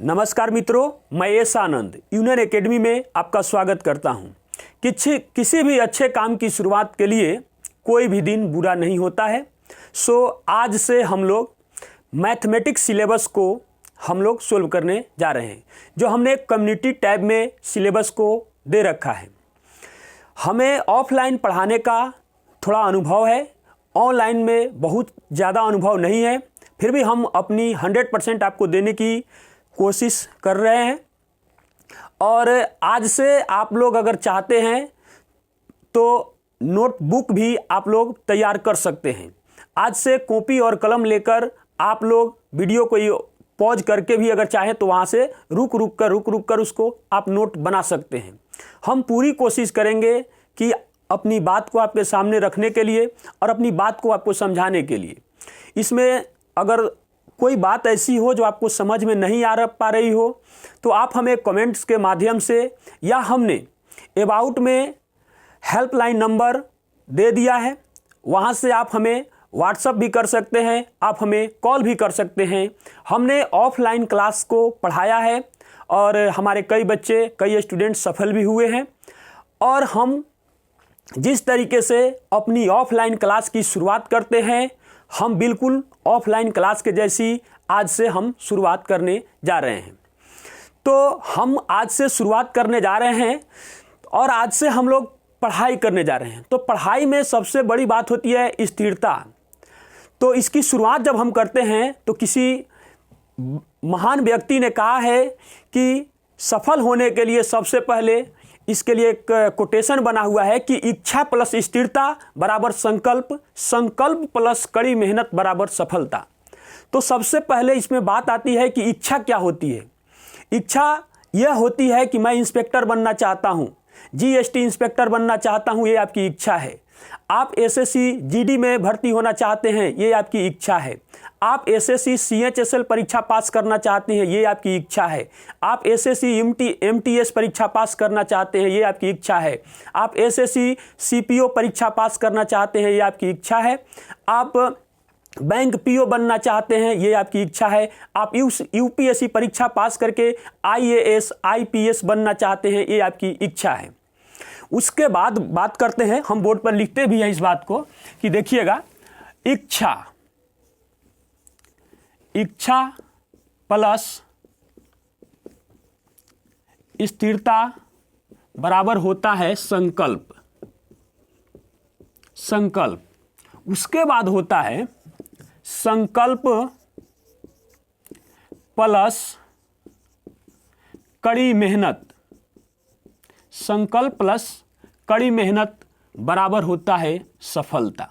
नमस्कार मित्रों, मैं एस आनंद यूनियन एकेडमी में आपका स्वागत करता हूं। किसी भी अच्छे काम की शुरुआत के लिए कोई भी दिन बुरा नहीं होता है। आज से हम लोग मैथमेटिक्स सिलेबस को हम लोग सोल्व करने जा रहे हैं, जो हमने कम्युनिटी टैब में सिलेबस को दे रखा है। हमें ऑफलाइन पढ़ाने का थोड़ा अनुभव है, ऑनलाइन में बहुत ज़्यादा अनुभव नहीं है, फिर भी हम अपनी 100% आपको देने की कोशिश कर रहे हैं। और आज से आप लोग अगर चाहते हैं तो नोटबुक भी आप लोग तैयार कर सकते हैं। आज से कॉपी और कलम लेकर आप लोग वीडियो को पॉज करके भी अगर चाहें तो वहाँ से रुक रुक कर उसको आप नोट बना सकते हैं। हम पूरी कोशिश करेंगे कि अपनी बात को आपके सामने रखने के लिए और अपनी बात को आपको समझाने के लिए। इसमें अगर कोई बात ऐसी हो जो आपको समझ में नहीं पा रही हो तो आप हमें कमेंट्स के माध्यम से, या हमने अबाउट में हेल्पलाइन नंबर दे दिया है, वहाँ से आप हमें व्हाट्सएप भी कर सकते हैं, आप हमें कॉल भी कर सकते हैं। हमने ऑफलाइन क्लास को पढ़ाया है और हमारे कई स्टूडेंट सफल भी हुए हैं। और हम जिस तरीके से अपनी ऑफलाइन क्लास की शुरुआत करते हैं, हम बिल्कुल ऑफलाइन क्लास के जैसी आज से हम शुरुआत करने जा रहे हैं। तो हम आज से शुरुआत करने जा रहे हैं और आज से हम लोग पढ़ाई करने जा रहे हैं। तो पढ़ाई में सबसे बड़ी बात होती है स्थिरता। तो इसकी शुरुआत जब हम करते हैं तो किसी महान व्यक्ति ने कहा है कि सफल होने के लिए सबसे पहले, इसके लिए एक कोटेशन बना हुआ है कि इच्छा प्लस स्थिरता बराबर संकल्प, संकल्प प्लस कड़ी मेहनत बराबर सफलता। तो सबसे पहले इसमें बात आती है कि इच्छा क्या होती है। इच्छा यह होती है कि मैं इंस्पेक्टर बनना चाहता हूँ, जीएसटी इंस्पेक्टर बनना चाहता हूँ, ये आपकी इच्छा है। आप एसएससी जीडी में भर्ती होना चाहते हैं, ये आपकी इच्छा है। आप एसएससी सीएचएसएल परीक्षा पास करना चाहते हैं, ये आपकी इच्छा है। आप एसएससी एमटीएस परीक्षा पास करना चाहते हैं, ये आपकी इच्छा है। आप एसएससी सीपीओ परीक्षा पास करना चाहते हैं, ये आपकी इच्छा है। आप बैंक पीओ बनना चाहते हैं, ये आपकी इच्छा है। आप यूपीएससी परीक्षा पास करके आईएएस आईपीएस बनना चाहते हैं, ये आपकी इच्छा है। उसके बाद बात करते हैं, हम बोर्ड पर लिखते भी हैं इस बात को कि देखिएगा, इच्छा प्लस स्थिरता बराबर होता है संकल्प। उसके बाद होता है संकल्प प्लस कड़ी मेहनत। संकल्प प्लस कड़ी मेहनत बराबर होता है सफलता।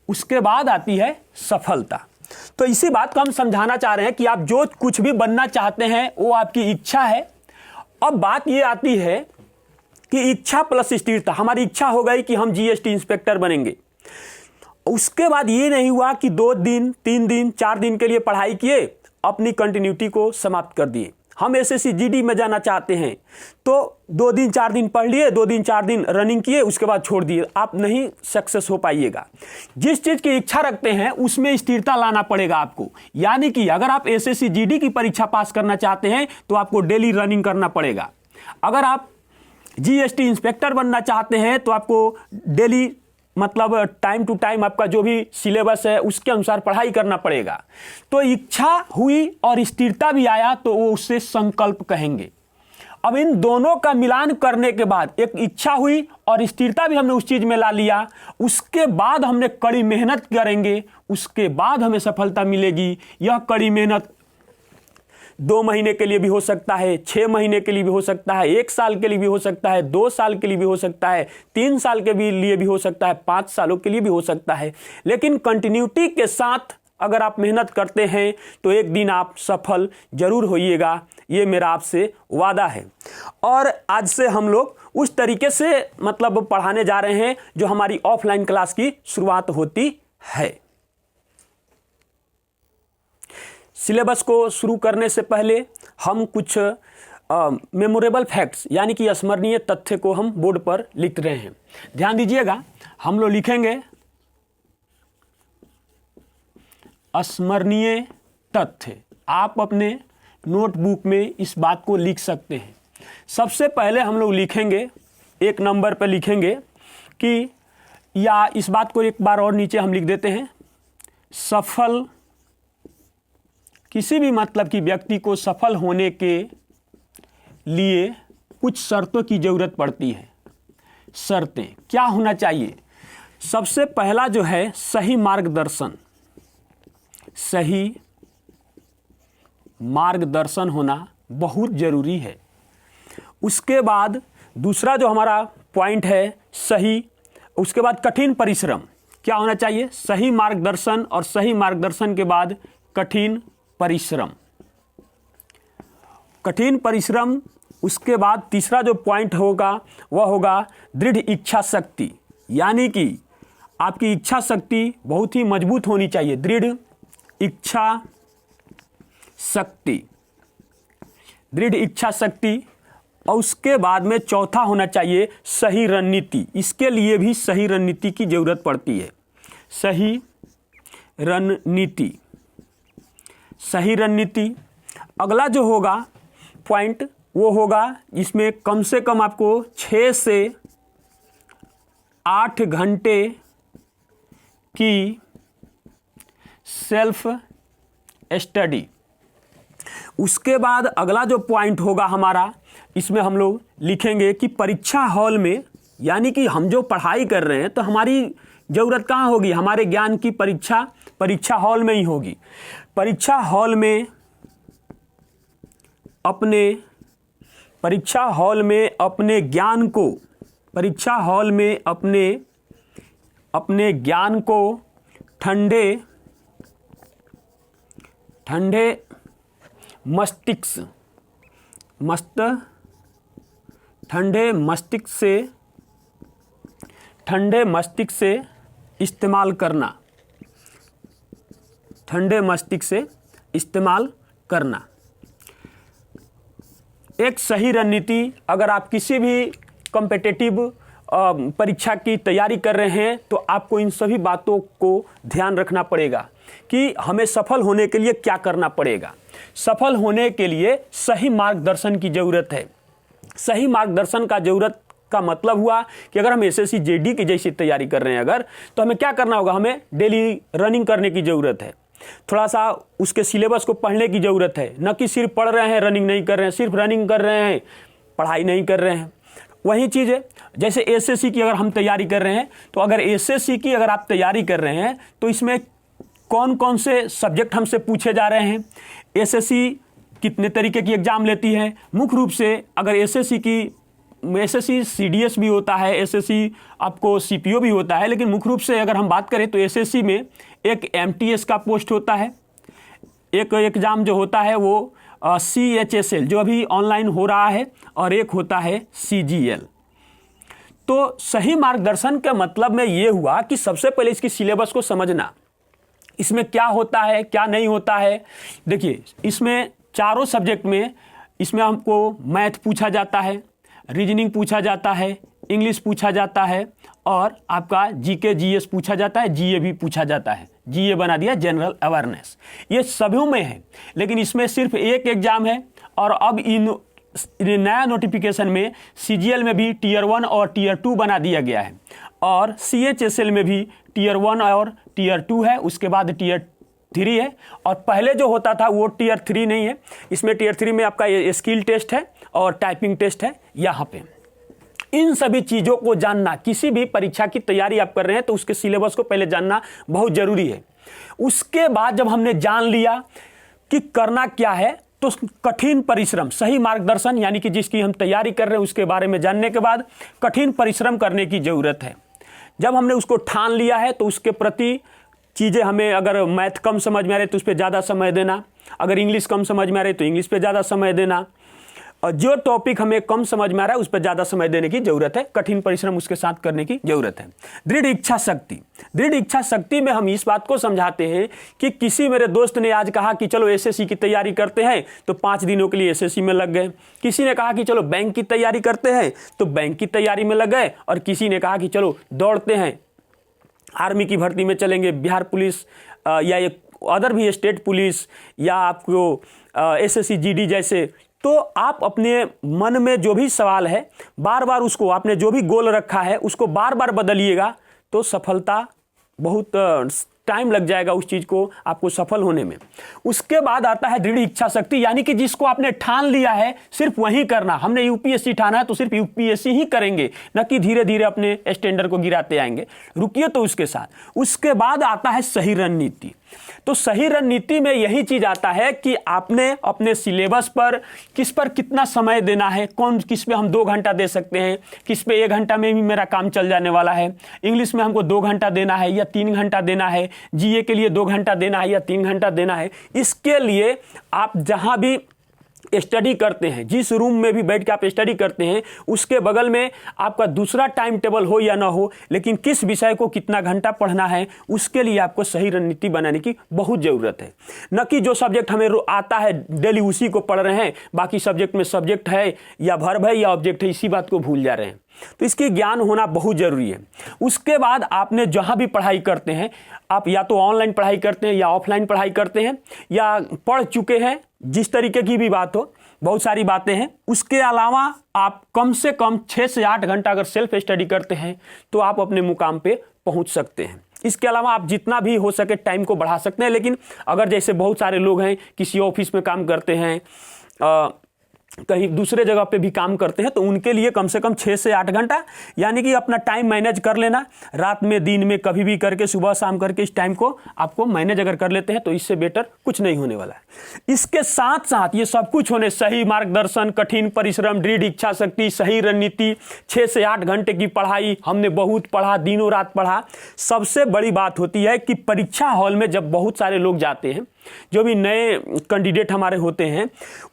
उसके बाद आती है सफलता। तो इसी बात को हम समझाना चाह रहे हैं कि आप जो कुछ भी बनना चाहते हैं वो आपकी इच्छा है। अब बात ये आती है कि इच्छा प्लस स्थिरता। हमारी इच्छा हो गई कि हम जीएसटी इंस्पेक्टर बनेंगे। उसके बाद ये नहीं हुआ कि 2 दिन 3 दिन 4 दिन के लिए पढ़ाई किए, अपनी कंटिन्यूटी को समाप्त कर दिए। हम एसएससी जीडी में जाना चाहते हैं तो 2 दिन 4 दिन पढ़ लिए, 2 दिन 4 दिन रनिंग किए, उसके बाद छोड़ दिए। आप नहीं सक्सेस हो पाइएगा। जिस चीज़ की इच्छा रखते हैं उसमें स्थिरता लाना पड़ेगा आपको। यानी कि अगर आप एसएससी जीडी की परीक्षा पास करना चाहते हैं तो आपको डेली रनिंग करना पड़ेगा। अगर आप जीएसटी इंस्पेक्टर बनना चाहते हैं तो आपको डेली मतलब टाइम टू टाइम आपका जो भी सिलेबस है उसके अनुसार पढ़ाई करना पड़ेगा। तो इच्छा हुई और स्थिरता भी आया तो वो उससे संकल्प कहेंगे। अब इन दोनों का मिलान करने के बाद एक इच्छा हुई और स्थिरता भी हमने उस चीज में ला लिया, उसके बाद हमने कड़ी मेहनत करेंगे, उसके बाद हमें सफलता मिलेगी। यह कड़ी मेहनत 2 महीने के लिए भी हो सकता है, 6 महीने के लिए भी हो सकता है, 1 साल के लिए भी हो सकता है, 2 साल के लिए भी हो सकता है, 3 साल के लिए भी हो सकता है, 5 सालों के लिए भी हो सकता है। लेकिन कंटिन्यूटी के साथ अगर आप मेहनत करते हैं तो एक दिन आप सफल जरूर होइएगा, ये मेरा आपसे वादा है। और आज से हम लोग उस तरीके से मतलब पढ़ाने जा रहे हैं जो हमारी ऑफलाइन क्लास की शुरुआत होती है। सिलेबस को शुरू करने से पहले हम कुछ मेमोरेबल फैक्ट्स यानी कि स्मरणीय तथ्य को हम बोर्ड पर लिख रहे हैं। ध्यान दीजिएगा, हम लोग लिखेंगे स्मरणीय तथ्य। आप अपने नोटबुक में इस बात को लिख सकते हैं। सबसे पहले हम लोग लिखेंगे, एक नंबर पर लिखेंगे कि, या इस बात को एक बार और नीचे हम लिख देते हैं, सफल, किसी भी मतलब कि व्यक्ति को सफल होने के लिए कुछ शर्तों की ज़रूरत पड़ती है। शर्तें क्या होना चाहिए? सबसे पहला जो है सही मार्गदर्शन, सही मार्गदर्शन होना बहुत ज़रूरी है। उसके बाद दूसरा जो हमारा पॉइंट है सही, उसके बाद कठिन परिश्रम क्या होना चाहिए? सही मार्गदर्शन और सही मार्गदर्शन के बाद कठिन परिश्रम, कठिन परिश्रम। उसके बाद तीसरा जो पॉइंट होगा वह होगा दृढ़ इच्छा शक्ति, यानी कि आपकी इच्छा शक्ति बहुत ही मजबूत होनी चाहिए, दृढ़ इच्छा शक्ति, दृढ़ इच्छा शक्ति। और उसके बाद में चौथा होना चाहिए सही रणनीति, इसके लिए भी सही रणनीति की ज़रूरत पड़ती है। सही रणनीति, सही रणनीति। अगला जो होगा पॉइंट वो होगा इसमें कम से कम आपको 6 से 8 घंटे की सेल्फ स्टडी। उसके बाद अगला जो पॉइंट होगा हमारा, इसमें हम लोग लिखेंगे कि परीक्षा हॉल में, यानी कि हम जो पढ़ाई कर रहे हैं तो हमारी ज़रूरत कहाँ होगी? हमारे ज्ञान की परीक्षा हॉल में ही होगी। परीक्षा हॉल में अपने ज्ञान को, परीक्षा हॉल में अपने ज्ञान को ठंडे मस्तिष्क से इस्तेमाल करना, ठंडे मस्तिष्क से इस्तेमाल करना। एक सही रणनीति, अगर आप किसी भी कॉम्पिटिटिव परीक्षा की तैयारी कर रहे हैं तो आपको इन सभी बातों को ध्यान रखना पड़ेगा कि हमें सफल होने के लिए क्या करना पड़ेगा। सफल होने के लिए सही मार्गदर्शन की ज़रूरत है। सही मार्गदर्शन का ज़रूरत का मतलब हुआ कि अगर हम एसएससी जेडी की जैसी तैयारी कर रहे हैं अगर, तो हमें क्या करना होगा? हमें डेली रनिंग करने की ज़रूरत है, थोड़ा सा उसके सिलेबस को पढ़ने की ज़रूरत है, न कि सिर्फ पढ़ रहे हैं रनिंग नहीं कर रहे हैं, सिर्फ रनिंग कर रहे हैं पढ़ाई नहीं कर रहे हैं। वही चीज़ है जैसे एसएससी की अगर हम तैयारी कर रहे हैं, तो अगर एसएससी की अगर आप तैयारी कर रहे हैं तो इसमें कौन कौन से सब्जेक्ट हमसे पूछे जा रहे हैं, एसएससी कितने तरीके की एग्ज़ाम लेती है। मुख्य रूप से अगर एसएससी सीडीएस भी होता है, एसएससी आपको सीपीओ भी होता है, लेकिन मुख्य रूप से अगर हम बात करें तो एसएससी में एक एमटीएस का पोस्ट होता है, एक एग्ज़ाम जो होता है वो CHSL जो अभी ऑनलाइन हो रहा है, और एक होता है CGL। तो सही मार्गदर्शन का मतलब में ये हुआ कि सबसे पहले इसकी सिलेबस को समझना, इसमें क्या होता है क्या नहीं होता है। देखिए इसमें चारों सब्जेक्ट में, इसमें हमको मैथ पूछा जाता है, रीजनिंग पूछा जाता है, इंग्लिश पूछा जाता है, और आपका जीके जीएस पूछा जाता है, जीए भी पूछा जाता है। जीए बना दिया जनरल अवेयरनेस, ये सभी में है। लेकिन इसमें सिर्फ एक एग्जाम है, और अब इन नया नोटिफिकेशन में CGL में भी टीयर 1 और टीयर 2 बना दिया गया है, और CHSL में भी टीयर 1 और टीयर 2 है, उसके बाद टीयर 3 है। और पहले जो होता था वो टीयर 3 नहीं है, इसमें टीयर 3 में आपका स्किल टेस्ट है और टाइपिंग टेस्ट है। यहाँ पे इन सभी चीज़ों को जानना, किसी भी परीक्षा की तैयारी आप कर रहे हैं तो उसके सिलेबस को पहले जानना बहुत ज़रूरी है। उसके बाद जब हमने जान लिया कि करना क्या है, तो कठिन परिश्रम, सही मार्गदर्शन यानी कि जिसकी हम तैयारी कर रहे हैं उसके बारे में जानने के बाद कठिन परिश्रम करने की ज़रूरत है। जब हमने उसको ठान लिया है तो उसके प्रति चीज़ें, हमें अगर मैथ कम समझ में आ रही तो उस पर ज़्यादा समय देना, अगर इंग्लिश कम समझ में आ रही तो इंग्लिश पे ज़्यादा समय देना, और जो टॉपिक हमें कम समझ में आ रहा है उस पर ज़्यादा समय देने की ज़रूरत है, कठिन परिश्रम उसके साथ करने की ज़रूरत है। दृढ़ इच्छा शक्ति, दृढ़ इच्छा शक्ति में हम इस बात को समझाते हैं कि किसी मेरे दोस्त ने आज कहा कि चलो एसएससी की तैयारी करते हैं, तो 5 दिनों के लिए एसएससी में लग गए। किसी ने कहा कि चलो बैंक की तैयारी करते हैं, तो बैंक की तैयारी में लग गए। और किसी ने कहा कि चलो दौड़ते हैं, आर्मी की भर्ती में चलेंगे, बिहार पुलिस या एक अदर भी स्टेट पुलिस या आपको SSC GD जैसे, तो आप अपने मन में जो भी सवाल है बार बार उसको, आपने जो भी गोल रखा है उसको बार बार बदलिएगा, तो सफलता बहुत टाइम लग जाएगा उस चीज़ को आपको सफल होने में। उसके बाद आता है दृढ़ इच्छा शक्ति, यानी कि जिसको आपने ठान लिया है सिर्फ वही करना। हमने UPSC ठाना है तो सिर्फ UPSC ही करेंगे, न कि धीरे धीरे अपने स्टैंडर्ड को गिराते आएंगे। रुकिए तो उसके साथ। उसके बाद आता है सही रणनीति। तो सही रणनीति में यही चीज आता है कि आपने अपने सिलेबस पर कितना समय देना है, किस पे हम 2 घंटा दे सकते हैं, किस पे 1 घंटा में भी मेरा काम चल जाने वाला है, इंग्लिश में हमको 2 घंटा देना है या 3 घंटा देना है, GA के लिए 2 घंटा देना है या 3 घंटा देना है। इसके लिए आप जहां भी स्टडी करते हैं, जिस रूम में भी बैठ के आप स्टडी करते हैं, उसके बगल में आपका दूसरा टाइम टेबल हो या ना हो, लेकिन किस विषय को कितना घंटा पढ़ना है, उसके लिए आपको सही रणनीति बनाने की बहुत ज़रूरत है। न कि जो सब्जेक्ट हमें आता है डेली उसी को पढ़ रहे हैं, बाकी सब्जेक्ट में सब्जेक्ट है या वर्ब है या ऑब्जेक्ट है, इसी बात को भूल जा रहे हैं। तो इसकी ज्ञान होना बहुत ज़रूरी है। उसके बाद आपने जहाँ भी पढ़ाई करते हैं, आप या तो ऑनलाइन पढ़ाई करते हैं या ऑफलाइन पढ़ाई करते हैं या पढ़ चुके हैं, जिस तरीके की भी बात हो, बहुत सारी बातें हैं। उसके अलावा आप कम से कम 6 से 8 घंटा अगर सेल्फ स्टडी करते हैं तो आप अपने मुकाम पे पहुंच सकते हैं। इसके अलावा आप जितना भी हो सके टाइम को बढ़ा सकते हैं, लेकिन अगर जैसे बहुत सारे लोग हैं किसी ऑफिस में काम करते हैं, कहीं दूसरे जगह पे भी काम करते हैं, तो उनके लिए कम से कम 6 से 8 घंटा, यानी कि अपना टाइम मैनेज कर लेना, रात में दिन में कभी भी करके सुबह शाम करके इस टाइम को आपको मैनेज अगर कर लेते हैं तो इससे बेटर कुछ नहीं होने वाला है। इसके साथ साथ ये सब कुछ होने, सही मार्गदर्शन, कठिन परिश्रम, दृढ़ इच्छा शक्ति, सही रणनीति, 6 से 8 घंटे की पढ़ाई, हमने बहुत पढ़ा, दिनों रात पढ़ा। सबसे बड़ी बात होती है कि परीक्षा हॉल में जब बहुत सारे लोग जाते हैं, जो भी नए कैंडिडेट हमारे होते हैं,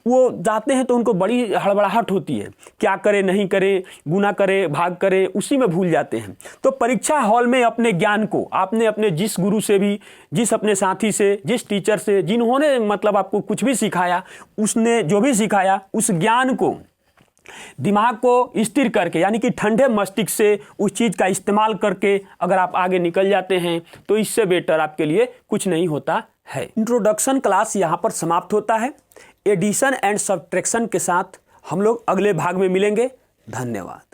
वो जाते हैं तो उनको बड़ी हड़बड़ाहट होती है, क्या करे नहीं करे, गुना करे भाग करे, उसी में भूल जाते हैं। तो परीक्षा हॉल में अपने ज्ञान को आपने अपने जिस गुरु से भी, जिस अपने साथी से, जिस टीचर से, जिन्होंने मतलब आपको कुछ भी सिखाया, उसने जो भी सिखाया उस ज्ञान को दिमाग को स्थिर करके, यानी कि ठंडे मस्तिष्क से उस चीज़ का इस्तेमाल करके अगर आप आगे निकल जाते हैं तो इससे बेटर आपके लिए कुछ नहीं होता है। इंट्रोडक्शन क्लास यहाँ पर समाप्त होता है। एडिशन एंड सब्ट्रैक्शन के साथ हम लोग अगले भाग में मिलेंगे। धन्यवाद।